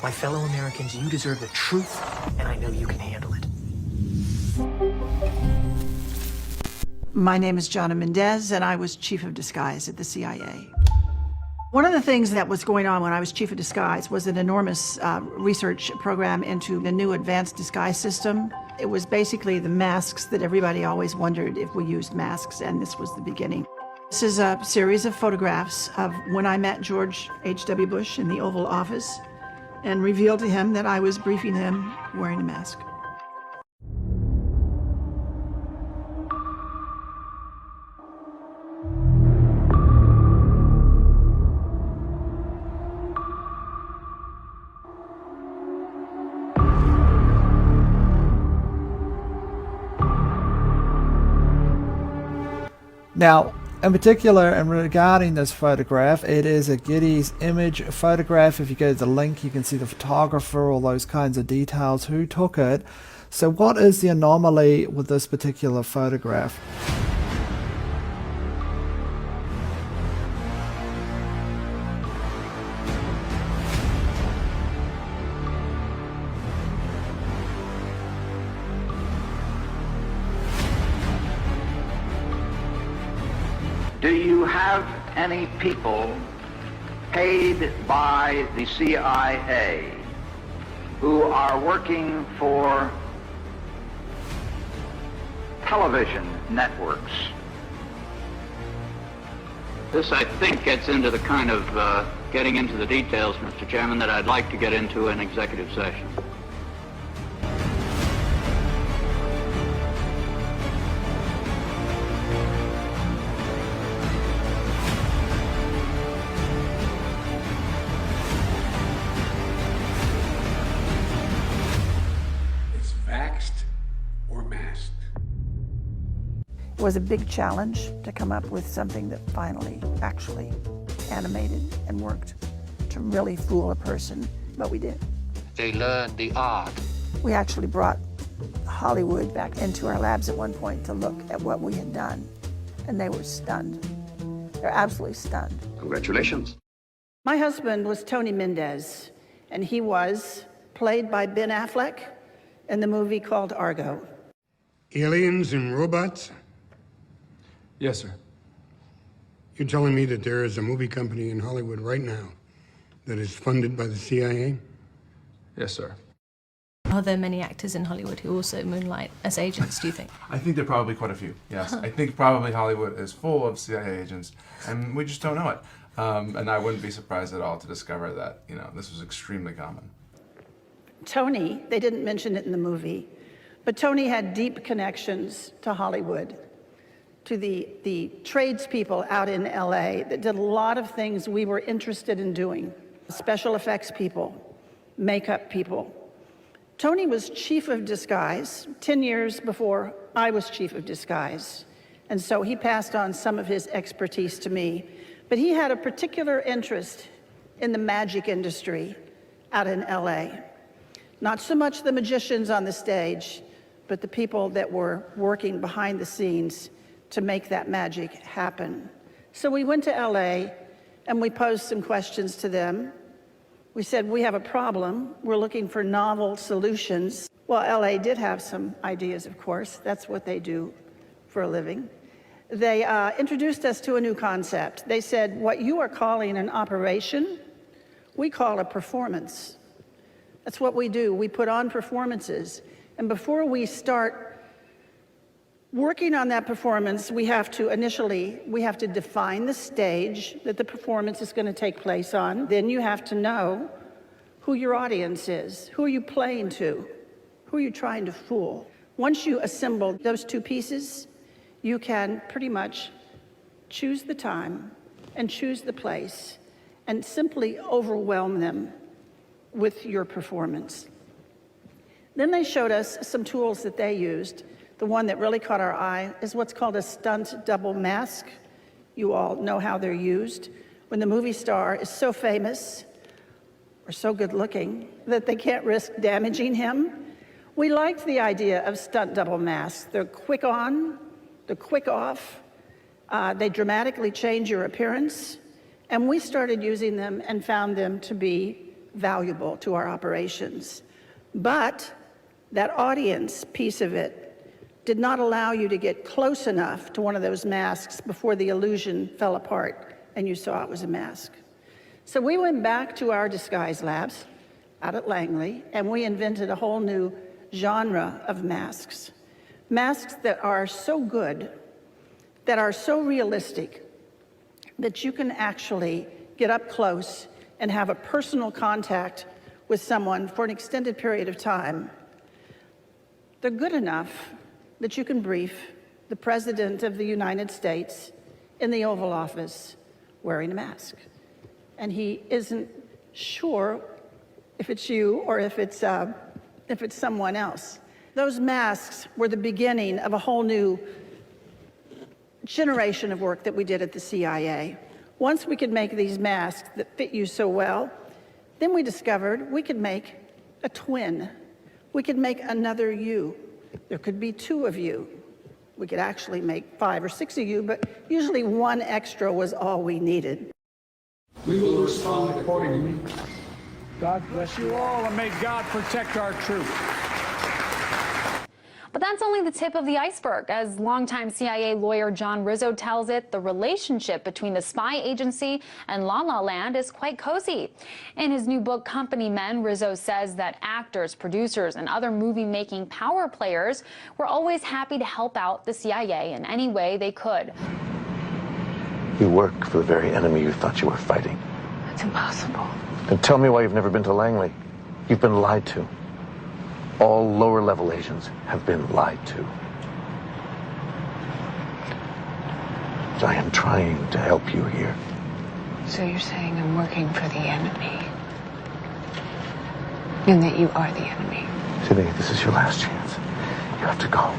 My fellow Americans, you deserve the truth, and I know you can handle it. My name is Jonna Mendez, and I was chief of disguise at the CIA. One of the things that was going on when I was chief of disguise was an enormous research program into the new advanced disguise system. It was basically the masks that everybody always wondered if we used masks, and this was the beginning. This is a series of photographs of when I met George H.W. Bush in the Oval Office and revealed to him that I was briefing him wearing a mask. Now, in particular, and regarding this photograph, it is a Getty image photograph. If you go to the link, you can see the photographer, all those kinds of details, who took it. So what is the anomaly with this particular photograph? Do you have any people paid by the CIA who are working for television networks? This, I think, gets into the kind of getting into the details, Mr. Chairman, that I'd like to get into in executive session. It was a big challenge to come up with something that finally actually animated and worked to really fool a person, but we did. They learned the art. We actually brought Hollywood back into our labs at one point to look at what we had done, and they were stunned. They're absolutely stunned. Congratulations. My husband was Tony Mendez, and he was played by Ben Affleck in the movie called Argo. Aliens and robots? Yes, sir. You're telling me that there is a movie company in Hollywood right now that is funded by the CIA? Yes, sir. Are there many actors in Hollywood who also moonlight as agents, do you think? I think there are probably quite a few, yes. I think probably Hollywood is full of CIA agents, and we just don't know it. And I wouldn't be surprised at all to discover that, this was extremely common. Tony, they didn't mention it in the movie, but Tony had deep connections to Hollywood, to the tradespeople out in LA that did a lot of things we were interested in doing. Special effects people, makeup people. Tony was chief of disguise 10 years before I was chief of disguise. And so he passed on some of his expertise to me. But he had a particular interest in the magic industry out in LA. Not so much the magicians on the stage, but the people that were working behind the scenes to make that magic happen. So we went to LA and we posed some questions to them. We said, we have a problem. We're looking for novel solutions. Well, LA did have some ideas, of course. That's what they do for a living. They introduced us to a new concept. They said, what you are calling an operation, we call a performance. That's what we do. We put on performances. And before we start working on that performance, we have to define the stage that the performance is going to take place on. Then you have to know who your audience is. Who are you playing to? Who are you trying to fool? Once you assemble those two pieces, you can pretty much choose the time and choose the place and simply overwhelm them with your performance. Then they showed us some tools that they used. The one that really caught our eye is what's called a stunt double mask. You all know how they're used. When the movie star is so famous or so good looking that they can't risk damaging him, we liked the idea of stunt double masks. They're quick on, they're quick off, they dramatically change your appearance, and we started using them and found them to be valuable to our operations. But that audience piece of it did not allow you to get close enough to one of those masks before the illusion fell apart and you saw it was a mask. So we went back to our disguise labs out at Langley, and we invented a whole new genre of masks. Masks that are so good, that are so realistic, that you can actually get up close and have a personal contact with someone for an extended period of time. They're good enough that you can brief the President of the United States in the Oval Office wearing a mask. And he isn't sure if it's you or if it's someone else. Those masks were the beginning of a whole new generation of work that we did at the CIA. Once we could make these masks that fit you so well, then we discovered we could make a twin. We could make another you. There could be two of you. We could actually make 5 or 6 of you, but usually one extra was all we needed. We will respond accordingly. God bless you all, and may God protect our troops. But that's only the tip of the iceberg. As longtime CIA lawyer John Rizzo tells it, the relationship between the spy agency and La La Land is quite cozy. In his new book, Company Men, Rizzo says that actors, producers, and other movie-making power players were always happy to help out the CIA in any way they could. You work for the very enemy you thought you were fighting. That's impossible. Then tell me why you've never been to Langley. You've been lied to. All lower-level agents have been lied to. But I am trying to help you here. So you're saying I'm working for the enemy? And that you are the enemy? Sydney, this is your last chance. You have to go.